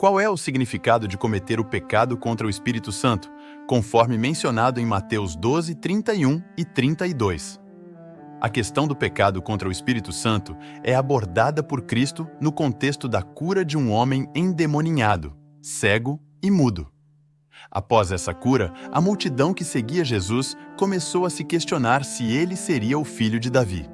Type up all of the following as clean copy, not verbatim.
Qual é o significado de cometer o pecado contra o Espírito Santo, conforme mencionado em Mateus 12, 31 e 32? A questão do pecado contra o Espírito Santo é abordada por Cristo no contexto da cura de um homem endemoninhado, cego e mudo. Após essa cura, a multidão que seguia Jesus começou a se questionar se ele seria o filho de Davi.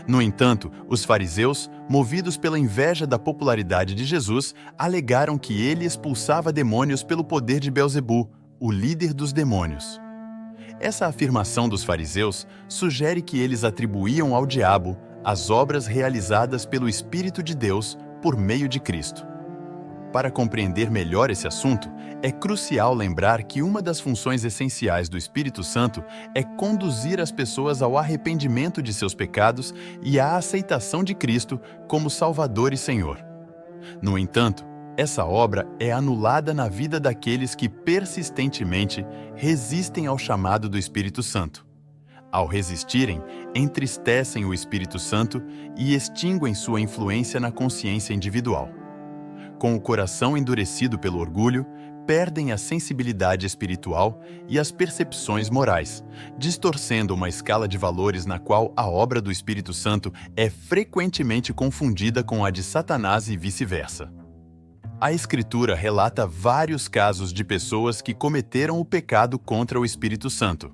No entanto, os fariseus, movidos pela inveja da popularidade de Jesus, alegaram que ele expulsava demônios pelo poder de Beelzebu, o líder dos demônios. Essa afirmação dos fariseus sugere que eles atribuíam ao diabo as obras realizadas pelo Espírito de Deus por meio de Cristo. Para compreender melhor esse assunto, é crucial lembrar que uma das funções essenciais do Espírito Santo é conduzir as pessoas ao arrependimento de seus pecados e à aceitação de Cristo como Salvador e Senhor. No entanto, essa obra é anulada na vida daqueles que persistentemente resistem ao chamado do Espírito Santo. Ao resistirem, entristecem o Espírito Santo e extinguem sua influência na consciência individual. Com o coração endurecido pelo orgulho, perdem a sensibilidade espiritual e as percepções morais, distorcendo uma escala de valores na qual a obra do Espírito Santo é frequentemente confundida com a de Satanás e vice-versa. A Escritura relata vários casos de pessoas que cometeram o pecado contra o Espírito Santo.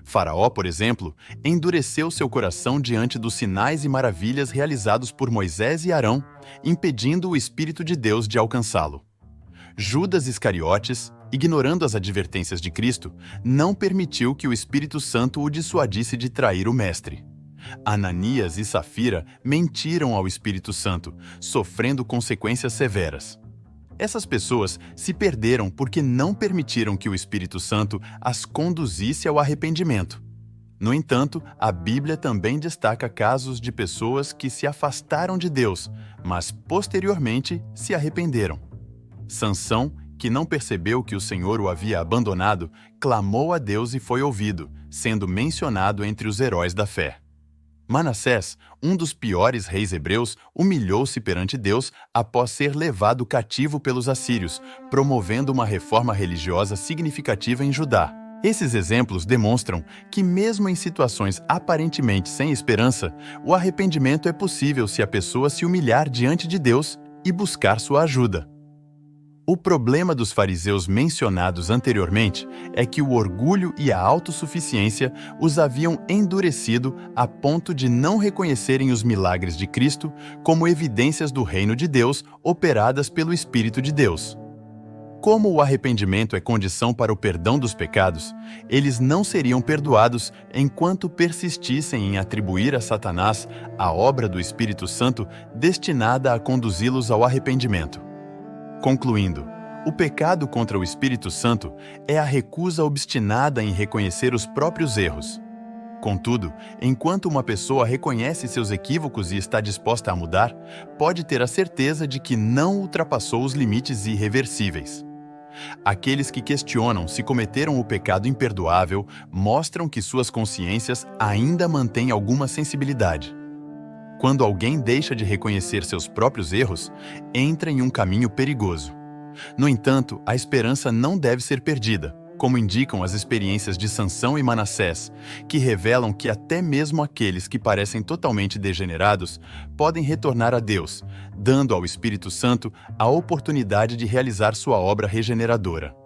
Faraó, por exemplo, endureceu seu coração diante dos sinais e maravilhas realizados por Moisés e Arão, impedindo o Espírito de Deus de alcançá-lo. Judas Iscariotes, ignorando as advertências de Cristo, não permitiu que o Espírito Santo o dissuadisse de trair o Mestre. Ananias e Safira mentiram ao Espírito Santo, sofrendo consequências severas. Essas pessoas se perderam porque não permitiram que o Espírito Santo as conduzisse ao arrependimento. No entanto, a Bíblia também destaca casos de pessoas que se afastaram de Deus, mas posteriormente se arrependeram. Sansão, que não percebeu que o Senhor o havia abandonado, clamou a Deus e foi ouvido, sendo mencionado entre os heróis da fé. Manassés, um dos piores reis hebreus, humilhou-se perante Deus após ser levado cativo pelos assírios, promovendo uma reforma religiosa significativa em Judá. Esses exemplos demonstram que, mesmo em situações aparentemente sem esperança, o arrependimento é possível se a pessoa se humilhar diante de Deus e buscar sua ajuda. O problema dos fariseus mencionados anteriormente é que o orgulho e a autossuficiência os haviam endurecido a ponto de não reconhecerem os milagres de Cristo como evidências do reino de Deus operadas pelo Espírito de Deus. Como o arrependimento é condição para o perdão dos pecados, eles não seriam perdoados enquanto persistissem em atribuir a Satanás a obra do Espírito Santo destinada a conduzi-los ao arrependimento. Concluindo, o pecado contra o Espírito Santo é a recusa obstinada em reconhecer os próprios erros. Contudo, enquanto uma pessoa reconhece seus equívocos e está disposta a mudar, pode ter a certeza de que não ultrapassou os limites irreversíveis. Aqueles que questionam se cometeram o pecado imperdoável mostram que suas consciências ainda mantêm alguma sensibilidade. Quando alguém deixa de reconhecer seus próprios erros, entra em um caminho perigoso. No entanto, a esperança não deve ser perdida, como indicam as experiências de Sansão e Manassés, que revelam que até mesmo aqueles que parecem totalmente degenerados podem retornar a Deus, dando ao Espírito Santo a oportunidade de realizar sua obra regeneradora.